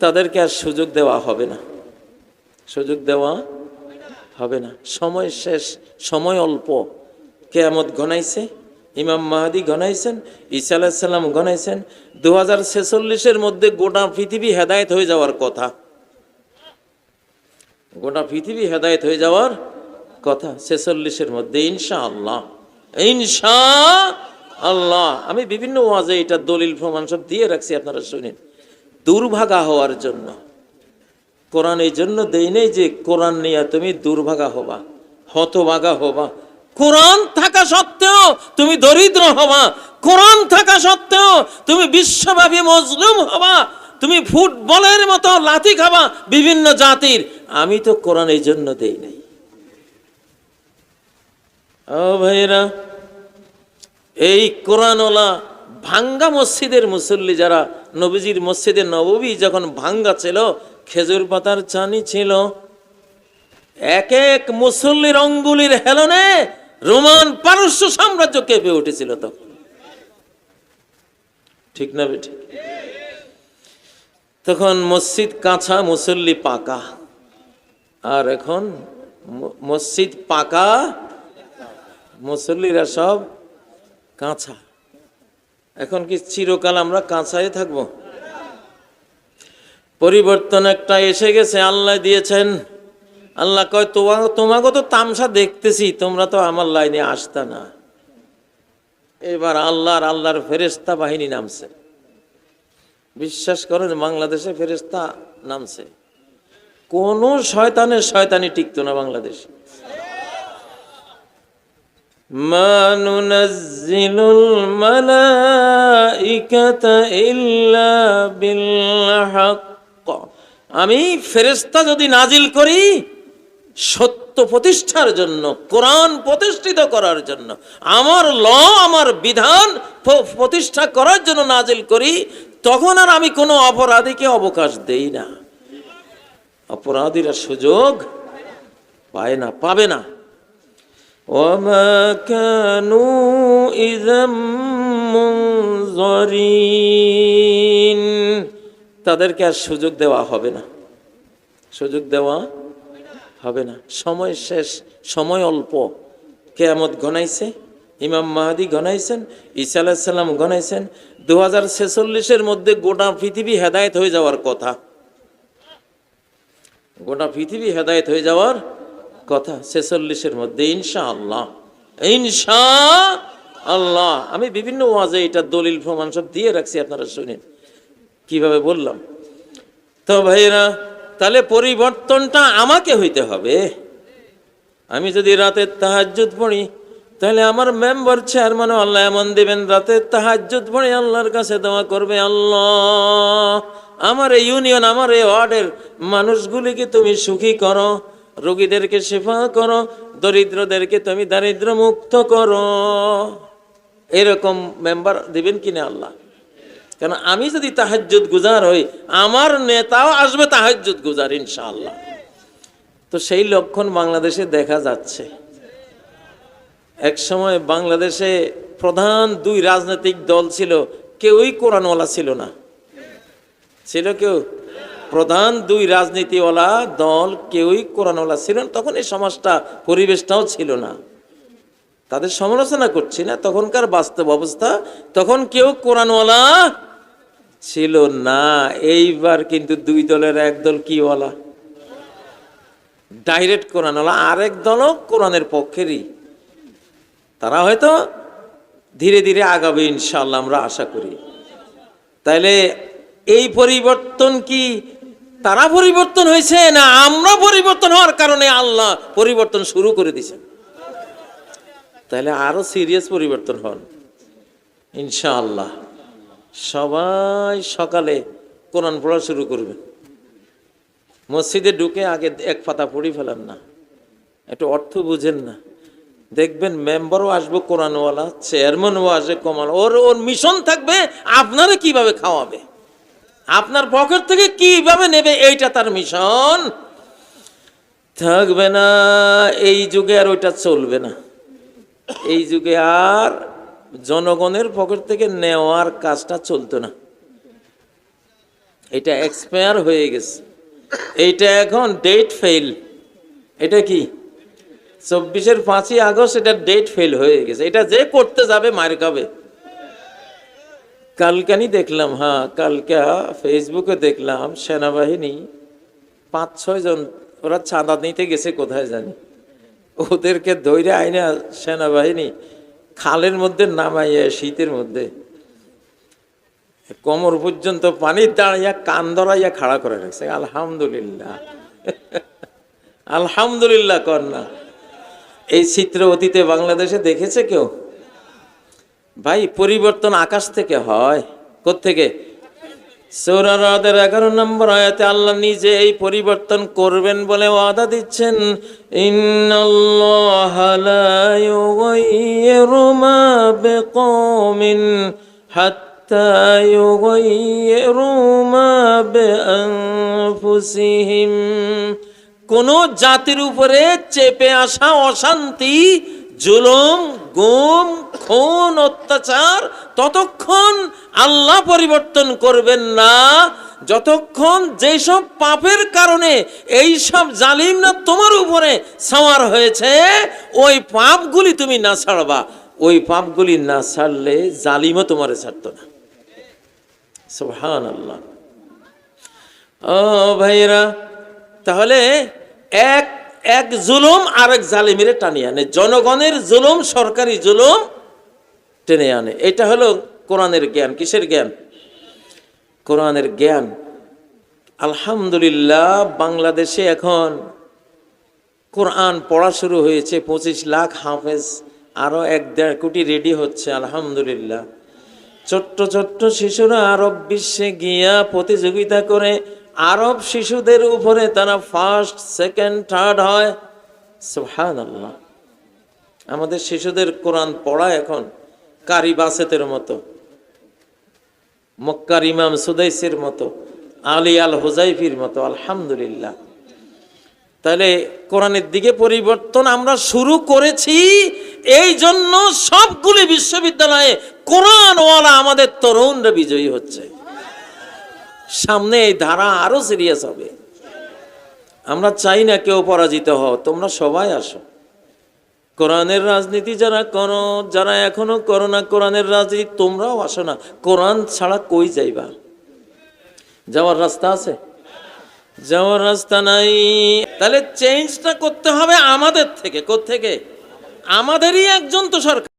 তাদেরকে আর সুযোগ দেওয়া হবে না, সুযোগ দেওয়া হবে না। সময় শেষ, সময় অল্প। কিয়ামত গনাইছে, ইমাম মাহদী গনাইছেন, ঈসা আলাইহিস সালাম গনাইছেন। 2046-এর মধ্যে গোটা পৃথিবী হেদায়েত হয়ে যাওয়ার কথা, গোটা পৃথিবী হেদায়েত হয়ে যাওয়ার কথা 46-এর মধ্যে, ইনশাআল্লাহ, ইনশাআল্লাহ। আমি বিভিন্ন ওয়াজে এটা দলিল প্রমাণ সব দিয়ে রাখছি, আপনারা শুনেন। দুর্ভাগা হওয়ার জন্য কোরআন এই জন্য দেই নেই যে কোরআন নিয়ে তুমি দুর্ভাগা হবা, হতভাগা হবা। কোরআন থাকা সত্ত্বেও তুমি দরিদ্র হবা, কোরআন থাকা সত্ত্বেও তুমি বিশ্বব্যাপী মজলুম হবা, তুমি ফুটবলের মতো লাথি খাবা বিভিন্ন জাতির। আমি তো কোরআন এই জন্য দেই নাই। ও ভাইরা, এই কোরআনওয়ালা ভাঙ্গা মসজিদের মুসল্লি যারা, নবীজির মসজিদে নববী যখন ভাঙ্গা ছিল, খেজুর পাতার চানি ছিল, এক এক মুসল্লির অঙ্গুলির হেলনে রোমান পারস্য সাম্রাজ্য কেঁপে উঠেছিল তখন, ঠিক না বেঠিক? তখন মসজিদ কাঁচা, মুসল্লি পাকা। আর এখন মসজিদ পাকা, মুসল্লিরা সব কাঁচা। এখন কি চিরকাল আমরা কাঁচায় থাকবো? পরিবর্তন একটা এসে গেছে, আল্লাহ দিয়েছেন। আল্লাহ কয়, তোমাকে তো তামসা দেখতেছি, তোমরা তো আমার লাইনে আসতা না। এবার আল্লাহর ফেরেশতা বাহিনী নামছে। বিশ্বাস করেন, বাংলাদেশে ফেরেশতা নামছে। কোন শয়তানি টিকতো না বাংলাদেশে। মা নুনাজ্জিলুল মালাইকাতা ইল্লা বিল হক। আমি ফেরেশতা যদি নাজিল করি সত্য প্রতিষ্ঠার জন্য, কোরআন প্রতিষ্ঠিত করার জন্য, আমার ল, আমার বিধান প্রতিষ্ঠা করার জন্য নাজিল করি, তখন আর আমি কোনো অপরাধীকে অবকাশ দেই না। অপরাধীরা সুযোগ পায় না, পাবে না। ওয়ামা কানু ইযাম মুনযারিন। তাদেরকে আর সুযোগ দেওয়া হবে না, সুযোগ দেওয়া হবে না। সময় শেষ, সময় অল্প। কিয়ামত গনাইছে, ইমাম মাহদী গনাইছেন, ঈসা আলাইহিস সালাম গনাইছেন। 2046-এর মধ্যে গোটা পৃথিবী হেদায়েত হয়ে যাওয়ার কথা, গোটা পৃথিবী হেদায়েত হয়ে যাওয়ার কথা 46-এর মধ্যে, ইনশাআল্লাহ, ইনশাআল্লাহ। আমি বিভিন্ন ওয়াজে এটা দলিল প্রমাণ সব দিয়ে রাখছি, আপনারা শুনেন কিভাবে বললাম। তো ভাইরা, তাহলে পরিবর্তনটা আমাকে হইতে হবে। আমি যদি রাতে তাহাজ্জুদ পড়ি, তাহলে আমার মেম্বার চেয়ারম্যানও আল্লাহ এমন দিবেন, রাতে তাহাজ্জুদ পড়ে আল্লাহর কাছে দোয়া করবে, আল্লাহ আমার এই ইউনিয়ন, আমার এই ওয়ার্ডের মানুষগুলিকে তুমি সুখী করো, রোগীদেরকে সেবা করো, দরিদ্রদেরকে তুমি দারিদ্র মুক্ত করো। এরকম মেম্বার দিবেন কিনা আল্লাহ? কারণ আমি যদি তাহাজ্জুদ গুজার হই, আমার নেতাও আসবে তাহাজ্জুদ গুজার, ইনশাআল্লাহ। তো সেই লক্ষণ বাংলাদেশে দেখা যাচ্ছে। এক সময় বাংলাদেশে প্রধান দুই রাজনৈতিক দল ছিল, কেউই কোরআনওয়ালা ছিল না। ছিল কেউ? প্রধান দুই রাজনীতিওয়ালা দল কেউই কোরআনওয়ালা ছিল না। তখন এই সমাজটা, পরিবেশটাও ছিল না। তাদের সমালোচনা করছি না, তখনকার বাস্তব অবস্থা। তখন কেউ কোরআনওয়ালা ছিল না। এইবার কিন্তু দুই দলের এক দল কি ওয়ালা, ডাইরেক্ট কোরআনওয়ালা, আরেক দলও কোরআনের পক্ষেরই। তারা হয়তো ধীরে ধীরে আগাবে, ইনশাআল্লাহ, আমরা আশা করি। তাইলে এই পরিবর্তন কি তারা পরিবর্তন হয়েছে, না আমরা পরিবর্তন হওয়ার কারণে আল্লাহ পরিবর্তন শুরু করে দিয়েছেন? তাহলে আরো সিরিয়াস পরিবর্তন হন ইনশাআল্লাহ। সবাই সকালে কোরআন পড়া শুরু করবেন। মসজিদে ঢুকে আগে এক পাতা পড়ি ফেলেন না, একটু অর্থ বুঝেন না। দেখবেন মেম্বারও আসবে কোরআনওয়ালা, চেয়ারম্যানও আসবে কমাল। ওর মিশন থাকবে আপনারা কিভাবে খাওয়াবে, আপনার পকেট থেকে কিভাবে নেবে, এইটা তার মিশন থাকবে না। এই যুগে আর ওইটা চলবে না। এই যুগে আর জনগণের পকেট থেকে নেওয়ার কাজটা চলতো না। এটা এক্সপায়ার হয়ে গেছে, এইটা এখন ডেট ফেল। এটা কি 24-এর 5ই আগস্ট এটা ডেট ফেল হয়ে গেছে। এটা যে করতে যাবে মার খাবে। কালকানি দেখলাম, হ্যাঁ কালকে ফেসবুকে দেখলাম সেনাবাহিনী 5-6 জন ওরা চাঁদা নিতে গেছে কোথায় জানি, ওদেরকে ধৈর্য আইনা সেনাবাহিনী খালের মধ্যে নামাইয়া শীতের মধ্যে কোমর পর্যন্ত পানি দাঁড়াইয়া কান ধরাইয়া খাড়া করে রাখছে। আলহামদুলিল্লাহ, আলহামদুলিল্লাহ কন্যা। এই চিত্র অতীতে বাংলাদেশে দেখেছে কেউ? ভাই পরিবর্তন আকাশ থেকে হয়। কোত্থেকে? সূরা রাদের 11 নম্বর আয়াতে আল্লাহ নিজে এই পরিবর্তন করবেন বলে ওয়াদা দিচ্ছেন, ইন্নাল্লাহা লা ইউগাইয়িরু মা বিকওমিন হাত্তা ইউগাইয়িরু মা বিআনফুসিহিম। কোন জাতির উপরে চেপে আসা অশান্তি, জুলুম, গুম, খুন, অত্যাচার ততক্ষণ আল্লাহ পরিবর্তন করবেন না যতক্ষণ যেসব পাপের কারণে এই সব জালিমরা তোমার উপরে সাওয়ার হয়েছে ওই পাপগুলি তুমি না ছাড়বা। ওই পাপগুলি না ছাড়লে জালিমও তোমারে ছাড়তো না। সুবহানাল্লাহ। ও ভাইরা, তাহলে এক এক জুলুম আরেক জালিমের টানিয়ে আনে, জনগণের জুলুম সরকারি জুলুম টেনে আনে। এটা হলো কোরআনের জ্ঞান। কিসের জ্ঞান? কোরআনের জ্ঞান। আলহামদুলিল্লাহ, বাংলাদেশে এখন কোরআন পড়া শুরু হয়েছে। 25 লাখ হাফেজ, আরো 1-1.5 কোটি রেডি হচ্ছে। আলহামদুলিল্লাহ, ছোট্ট ছোট্ট শিশুরা আরব বিশ্বে গিয়া প্রতিযোগিতা করে আরব শিশুদের উপরে তারা ফার্স্ট, সেকেন্ড, থার্ড হয়। সুবহানাল্লাহ। আমাদের শিশুদের কোরআন পড়া এখন কারি বাসেতের মতো, মক্কার ইমাম সুদাইসের মতো, আলী আল হুজাইফির মতো। আলহামদুলিল্লাহ। তাহলে কোরআনের দিকে পরিবর্তন আমরা শুরু করেছি। এই জন্য সবগুলি বিশ্ববিদ্যালয়ে কোরআনওয়ালা আমাদের তরুণরা বিজয়ী হচ্ছে। সামনে এই ধারা আরো সিরিয়াস হবে। আমরা চাই না কেউ পরাজিত হও, তোমরা সবাই আসো। কোরআনের রাজনীতি যারা করো, যারা এখনো করো না কোরআনের রাজনীতি, তোমরাও আসো না। কোরআন ছাড়া কই যাইবা? যাওয়ার রাস্তা আছে? যাওয়ার রাস্তা নাই। তাহলে চেঞ্জটা করতে হবে আমাদের থেকে। কোত্থেকে? আমাদেরই একজন তো সরকার।